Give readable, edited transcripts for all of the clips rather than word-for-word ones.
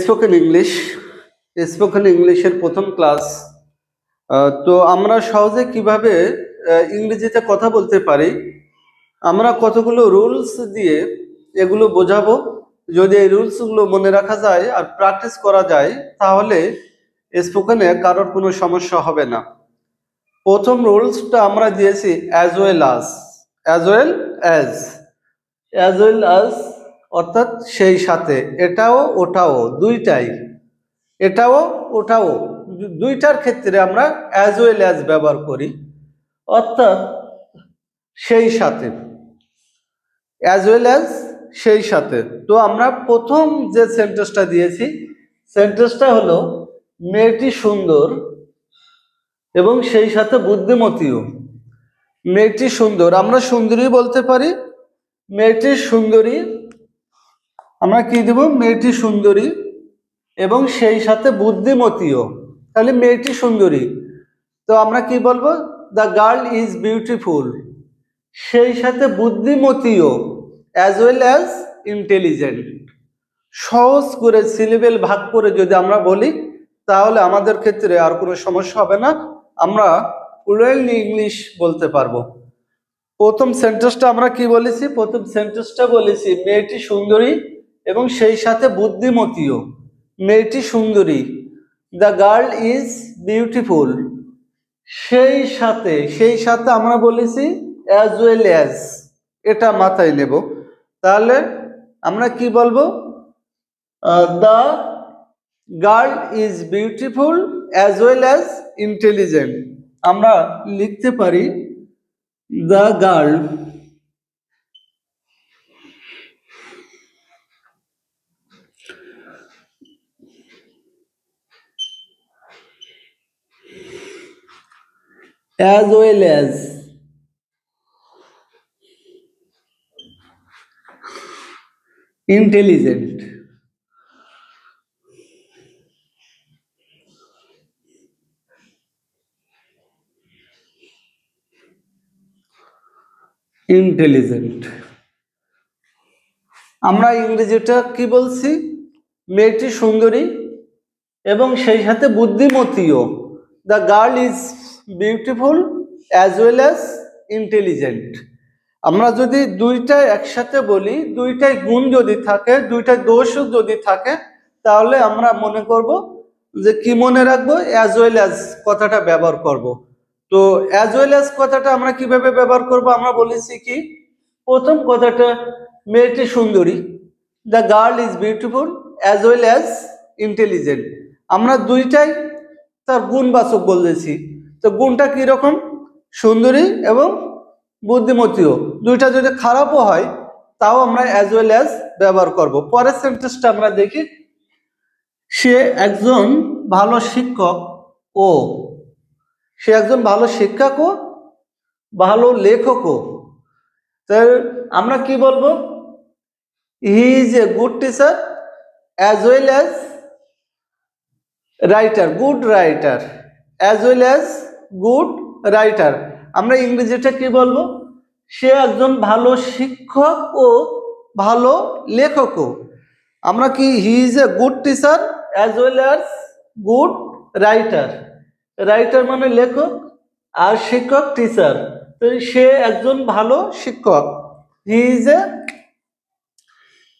Spoken English ইংলিশের প্রথম class. তো আমরা সহজে কিভাবে ইংরেজিতে কথা বলতে পারি, আমরা কতগুলো রুলস দিয়ে এগুলো বোঝাবো। যদি এই রুলসগুলো মনে রাখা যায় আর প্র্যাকটিস করা যায়, তাহলে স্পোকেনে কারোর কোনো সমস্যা হবে না। প্রথম রুলসটা আমরা দিয়েছি অ্যাজ ওয়েল অ্যাজ, অর্থাৎ সেই সাথে, এটাও ওটাও দুইটাই, এটাও ওটাও দুইটার ক্ষেত্রে আমরা অ্যাজ ওয়েল অ্যাজ ব্যবহার করি, অর্থাৎ সেই সাথে, অ্যাজ ওয়েল অ্যাজ সেই সাথে। তো আমরা প্রথম যে সেন্টেন্সটা দিয়েছি, সেন্টেন্সটা হলো মেয়েটি সুন্দর এবং সেই সাথে বুদ্ধিমতীও। মেয়েটি সুন্দর, আমরা সুন্দরী বলতে পারি, মেয়েটি সুন্দরী, আমরা কি দেব, মেয়েটি সুন্দরী এবং সেই সাথে বুদ্ধিমতীও। তাহলে মেয়েটি সুন্দরী, তো আমরা কি বলবো, দ্য গার্ল ইজ বিউটিফুল, সেই সাথে বুদ্ধিমতীও, অ্যাজ ওয়েল অ্যাজ ইন্টেলিজেন্ট। সহজ করে সিলেবেল ভাগ করে যদি আমরা বলি, তাহলে আমাদের ক্ষেত্রে আর কোনো সমস্যা হবে না, আমরা ফ্লুয়েন্টলি ইংলিশ বলতে পারবো। প্রথম সেন্টেন্সটা আমরা কি বলেছি, প্রথম সেন্টেন্সটা বলেছি মেয়েটি সুন্দরী এবং সেই সাথে বুদ্ধিমতীও। মেয়েটি সুন্দরী, দ্য গার্ল ইজ বিউটিফুল, সেই সাথে আমরা বলেছি অ্যাজ ওয়েল অ্যাজ, এটা মাথায় নেব। তাহলে আমরা কি বলবো, the girl is beautiful as well as intelligent. আমরা লিখতে পারি the girl as well as intelligent. আমরা ইংরেজিটা কি বলছি, মেয়েটি সুন্দরী এবং সেই সাথে বুদ্ধিমতীও, the girl is beautiful as well as intelligent. আমরা যদি দুইটাই একসাথে বলি, দুইটাই গুণ যদি থাকে, দুইটাই দোষও যদি থাকে, তাহলে আমরা মনে করব যে কি মনে রাখবো, অ্যাজ ওয়েল অ্যাজ কথাটা ব্যবহার করব। তো অ্যাজ ওয়েল অ্যাজ কথাটা আমরা কিভাবে ব্যবহার করব, আমরা বলেছি কি, প্রথম কথাটা মেয়েটি সুন্দরী, the girl is beautiful as well as intelligent, আমরা দুইটাই তার গুণবাচক বলেছি। তো গুণটা কিরকম, সুন্দরী এবং বুদ্ধিমতীও, দুইটা যদি খারাপও হয় তাও আমরা অ্যাজ ওয়েল অ্যাজ ব্যবহার করব। পরের সেন্টেন্সটা আমরা দেখি, সে একজন ভালো শিক্ষক ও, সে একজন ভালো শিক্ষক ও ভালো লেখকও। তাই আমরা কি বলবো, হি is a good teacher as well as writer, good writer, as well as good writer. আমরা ইংরেজিটা কি বলবো, সে একজন ভালো শিক্ষক ও ভালো লেখকও। আমরা কি, হি is a good teacher as well as good writer, writer মানে লেখক আর শিক্ষক টিচার, তো সে একজন ভালো শিক্ষক। হি ইজ এ,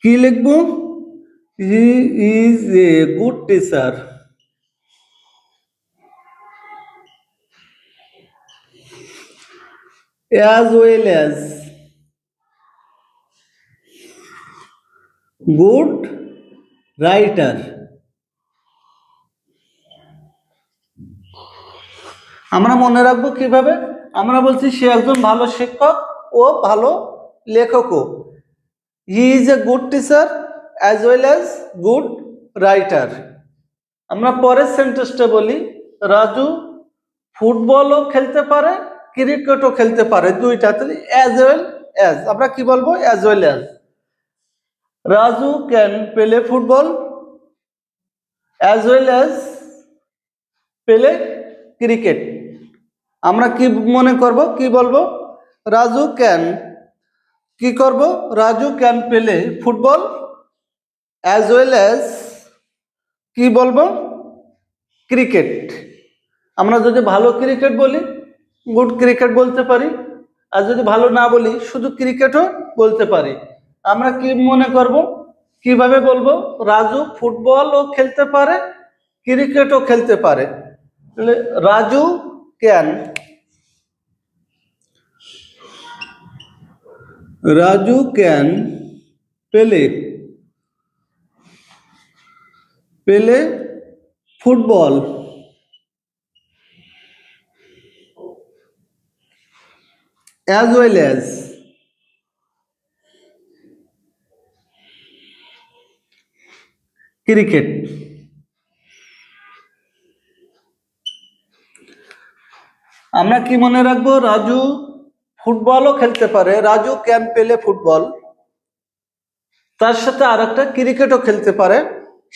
কি লিখবো, হি is a good teacher as well as good writer. আমরা মনে রাখবো কিভাবে, আমরা বলছি সে একজন ভালো শিক্ষক ও ভালো লেখকও। He is a good teacher as well as good writer. আমরা পরের সেন্টেন্সটা বলি, রাজু ফুটবলও খেলতে পারে, ক্রিকেটও খেলতে পারে, দুইটা। তাহলে অ্যাজ ওয়েল অ্যাজ, আমরা কি বলবো, as well as. Raju can play football as well as play cricket. আমরা কি মনে করব, কি বলবো, রাজু ক্যান, কি করব, Raju can play football as well as কি বলবো? ক্রিকেট। আমরা যদি ভালো ক্রিকেট বলি গুড ক্রিকেট বলতে পারি, আর যদি ভালো না বলি শুধু ক্রিকেটও বলতে পারি। আমরা কি মনে করব, কিভাবে বলবো? রাজু ফুটবলও খেলতে পারে, ক্রিকেটও খেলতে পারে। তাহলে Raju can play football as well as cricket. আমরা কি মনে রাখবো? রাজু ফুটবলও খেলতে পারে, রাজু ক্যান প্লে ফুটবল, তার সাথে আর একটা ক্রিকেটও খেলতে পারে।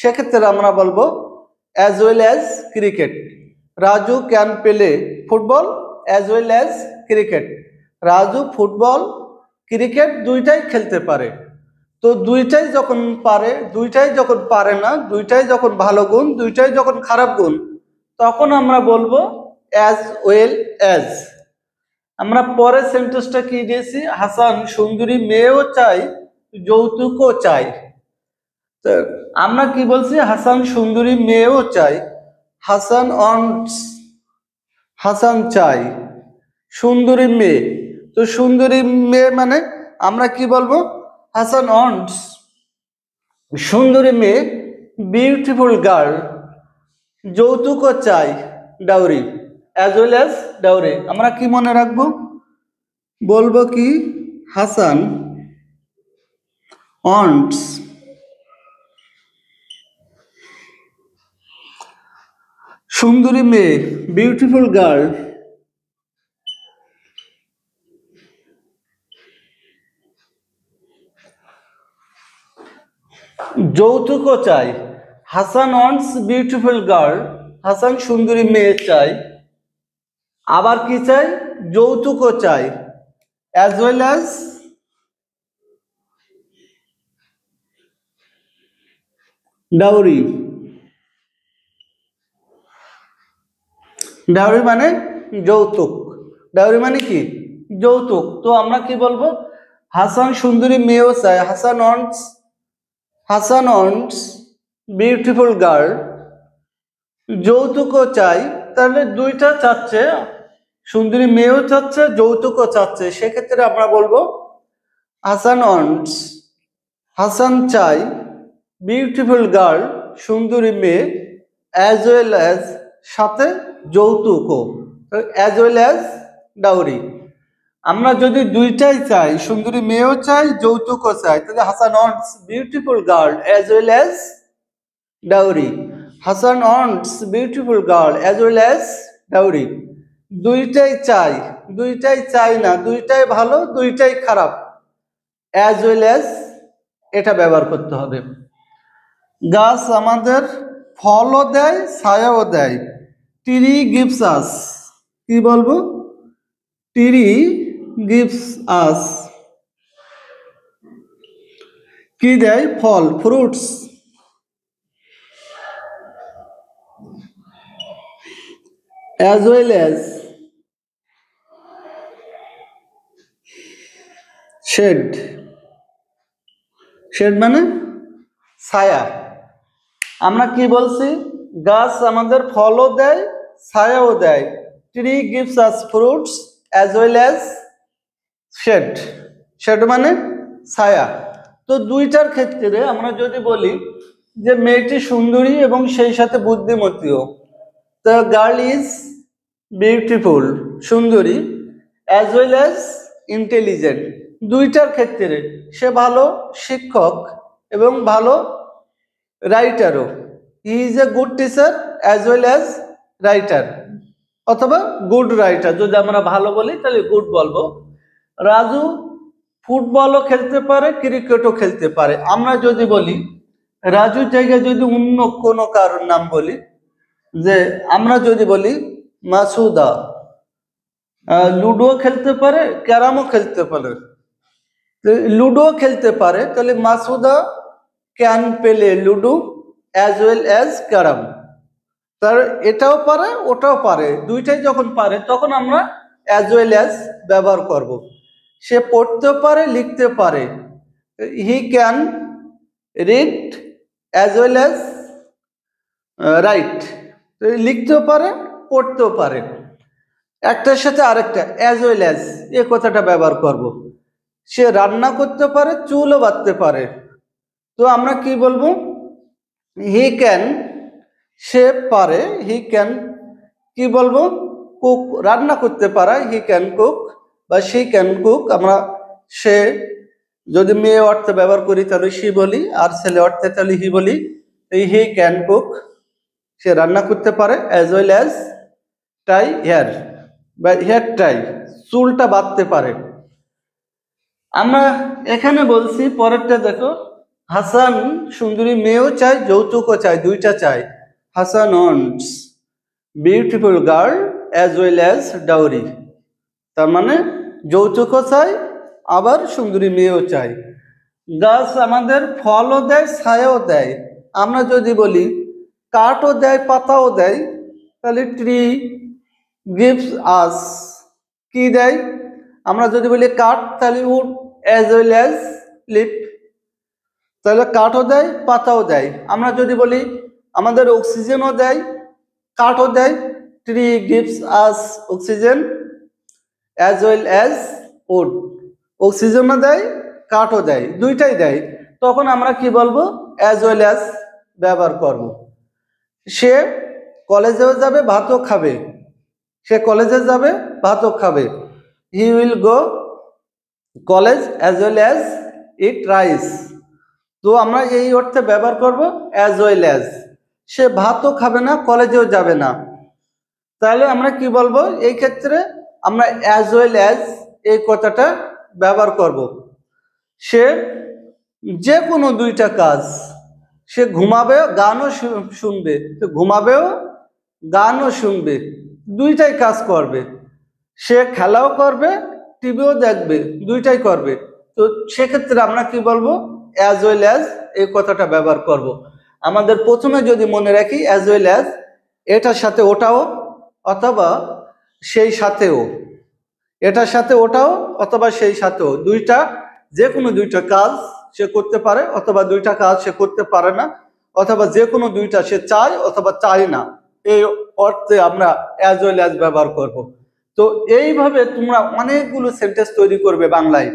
সেক্ষেত্রে আমরা বলবো as well as cricket. Raju can play football as well as cricket. Raju football cricket দুইটাই খেলতে পারে। তো দুইটাই যখন পারে, দুইটাই যখন পারে না, দুইটাই যখন ভালো গুণ, দুইটাই যখন খারাপ গুণ, তখন আমরা বলবো as well as। আমরা পরের সেন্টেন্সটা কি দিয়েছি? হাসান সুন্দরী মেয়েও চাই, যৌতুকও চাই। তো আমরা কি বলছি? হাসান সুন্দরী মেয়েও চাই, হাসান ওয়ান্টস, হাসান চাই সুন্দরী মেয়ে। তো সুন্দরী মেয়ে মানে আমরা কি বলবো? হাসান ওয়ান্টস সুন্দরী মেয়ে, বিউটিফুল গার্ল, যৌতুকও চাই, dowry, as well as dowry. আমরা কি মনে রাখবো? বলবো কি? হাসান ওয়ান্টস সুন্দরী মেয়ে, বিউটিফুল গার্ল, যৌতুকও চাই। Hasan wants beautiful girl, Hasan সুন্দরী মেয়ে চাই, আবার কি চাই? যৌতুকও চাই, as well as dowry. Dowry মানে যৌতুক। ডাউরি মানে কি? যৌতুক। তো আমরা কি বলবো? হাসান সুন্দরী মেয়েও চাই, হাসান ওয়ান্টস বিউটিফুল গার্ল, যৌতুকও চাই। তাহলে দুইটা চাচ্ছে, সুন্দরী মেয়েও চাচ্ছে, যৌতুকও চাচ্ছে। সেক্ষেত্রে আমরা বলবো হাসান ওয়ান্টস, হাসান চাই, বিউটিফুল গার্ল সুন্দরী মেয়ে, অ্যাজ ওয়েল অ্যাজ সাথে যৌতুকও, অ্যাজ ওয়েল অ্যাজ ডাউরি। আমরা যদি দুইটাই চাই, সুন্দরী মেয়েও চাই, যৌতুকও চাই, তাহলে Hasan wants beautiful girl as well as dowry. Hasan wants beautiful girl as well as dowry. দুইটাই চাই, দুইটাই চাই না, দুইটাই ভালো, দুইটাই খারাপ, অ্যাজ ওয়েল অ্যাজ এটা ব্যবহার করতে হবে। গাছ আমাদের ফলও দেয়, ছায়াও দেয়, ট্রি গিভস আস। কি বলবো? ট্রি গিভস আস কি দেয়? ফল, fruits, as well as shade। Shade মানে ছায়া। আমরা কি বলছি? গাছ আমাদের ফলও দেয়, ছায়াও দেয়, tree gives us fruits as well as shade। Shade মানে ছায়া। তো দুইটার ক্ষেত্রে আমরা যদি বলি যে মেয়েটি সুন্দরী এবং সেই সাথে বুদ্ধিমতীও, the girl is beautiful সুন্দরী, as well as intelligent। দুইটার ক্ষেত্রে সে ভালো শিক্ষক এবং ভালো রাইটারও। He is a good teacher as well as writer, অথবা গুড রাইটার। যদি আমরা ভালো বলি তাহলে গুড বলবো। রাজু ফুটবলও খেলতে পারে, ক্রিকেটও খেলতে পারে। আমরা যদি বলি রাজুর জায়গায় যদি অন্য কোনো কারোর নাম বলি, যে আমরা যদি বলি মাসুদা লুডো খেলতে পারে, ক্যারামও খেলতে পারে, লুডো খেলতে পারে, তাহলে Masuda can play ludo as well as carrom. তার এটাও পারে ওটাও পারে, দুইটাই যখন পারে তখন আমরা অ্যাজ ওয়েল অ্যাজ ব্যবহার করব। সে পড়তেও পারে লিখতে পারে, he can read as well as right, লিখতেও পারে পড়তেও পারে। একটার সাথে আরেকটা অ্যাজ ওয়েল অ্যাজ এ কথাটা ব্যবহার করব। সে রান্না করতে পারে চুলও বাঁধতে পারে, তো আমরা কি বলবো, হি ক্যান, সে পারে, হি ক্যান কি বলবো, কুক, রান্না করতে পারে, হি ক্যান কুক বা শি ক্যান কুক। আমরা সে যদি মেয়ে অর্থে ব্যবহার করি তাহলে শি বলি, আর ছেলে অর্থে তাহলে হি বলি। হি ক্যান কুক, সে রান্না করতে পারে, অ্যাজ ওয়েল অ্যাজ টাই হেয়ার বা হেয়ার টাই, চুলটা বাঁধতে পারে। আমরা এখানে বলছি পরেরটা দেখো, হাসান সুন্দরী মেয়েও চায় যৌতুকও চায়, দুইটা চায়। Hasan wants beautiful girl as well as dowry, তার মানে যৌতুকও চাই আবার সুন্দরী মেয়েও চাই। গাছ আমাদের ফলও দেয় ছায়াও দেয়, আমরা যদি বলি কাঠও দেয় পাতাও দেয়, তাহলে ট্রি গিভস আস কি দেয়, আমরা যদি বলি কাঠ তাহলে wood as well as leaf, তাহলে কাঠও দেয় পাতাও দেয়। আমরা যদি বলি আমাদের অক্সিজেনও দেয় কাঠও দেয়, tree gives us oxygen as well as wood, অক্সিজেনও দেয় কাঠও দেয়, দুইটাই দেয়, তখন আমরা কি বলবো, অ্যাজ ওয়েল অ্যাজ ব্যবহার করব। সে কলেজেও যাবে ভাতও খাবে, সে কলেজে যাবে ভাতও খাবে, he will go college as well as eat rice, তো আমরা এই অর্থে ব্যবহার করব অ্যাজ ওয়েল অ্যাজ। সে ভাতও খাবে না কলেজেও যাবে না, তাহলে আমরা কি বলবো, এই ক্ষেত্রে আমরা অ্যাজ ওয়েল অ্যাজ এই কথাটা ব্যবহার করব। সে যে কোনো দুইটা কাজ, সে ঘুমাবেও গানও শুনবে, তো ঘুমাবেও গানও শুনবে, দুইটাই কাজ করবে। সে খেলাও করবে টিভিও দেখবে, দুইটাই করবে, তো সেক্ষেত্রে আমরা কি বলবো, অ্যাজ ওয়েল অ্যাজ এই কথাটা ব্যবহার করব। আমাদের প্রথমে যদি মনে রাখি অ্যাজ ওয়েল অ্যাজ, এটার সাথে ওটাও অথবা সেই সাথেও, এটার সাথে ওটাও অথবা সেই সাথেও, দুইটা যে কোনো দুইটা কাজ সে করতে পারে অথবা দুইটা কাজ সে করতে পারে না, অথবা যে কোনো দুইটা সে চায় অথবা চায় না, এই অর্থে আমরা অ্যাজ ওয়েল অ্যাজ ব্যবহার করব। তো এইভাবে তোমরা অনেকগুলো সেন্টেন্স তৈরি করবে, বাংলায়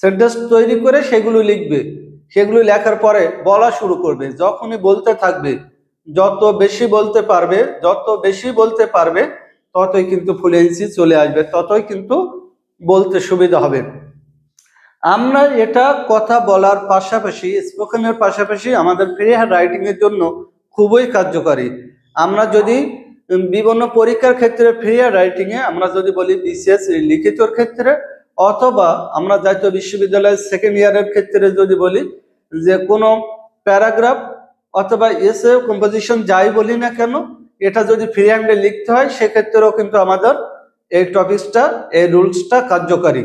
সেন্টেন্স তৈরি করে সেগুলো লিখবে, সেগুলো লেখার পরে বলা শুরু করবে, যখনই বলতে থাকবে, যত বেশি বলতে পারবে, যত বেশি বলতে পারবে ততই কিন্তু ফ্লুয়েন্সি চলে আসবে, ততই কিন্তু বলতে সুবিধা হবে। আমরা এটা কথা বলার পাশাপাশি, স্পোকেনের পাশাপাশি আমাদের ফ্রি হ্যান্ড রাইটিং এর জন্য খুবই কার্যকারী। আমরা যদি বিভিন্ন পরীক্ষার ক্ষেত্রে ফ্রি হ্যান্ড রাইটিং এ আমরা যদি বলি বিসিএস লিখিতর ক্ষেত্রে, অথবা আমরা জাতীয় বিশ্ববিদ্যালয়ের সেকেন্ড ইয়ারের ক্ষেত্রে যদি বলি যে কোনো প্যারাগ্রাফ অথবা এসে কম্পোজিশন যাই বলি না কেন, এটা যদি ফ্রি হ্যান্ডে লিখতে হয় সেক্ষেত্রেও কিন্তু আমাদের এই টপিকসটা, এই রুলসটা কার্যকারী।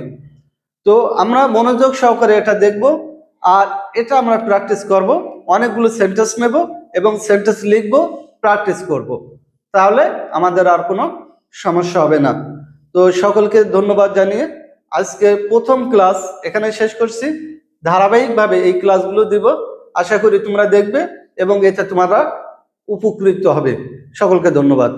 তো আমরা মনোযোগ সহকারে এটা দেখব, আর এটা আমরা প্র্যাকটিস করব, অনেকগুলো সেন্টেন্স নেব এবং সেন্টেন্স লিখব, প্র্যাকটিস করব, তাহলে আমাদের আর কোনো সমস্যা হবে না। তো সকলকে ধন্যবাদ জানিয়ে আজকে প্রথম ক্লাস এখানে শেষ করছি। ধারাবাহিকভাবে এই ক্লাসগুলো দিব, আশা করি তোমরা দেখবে এবং এতে তোমরা উপকৃত হবে। সকলকে ধন্যবাদ।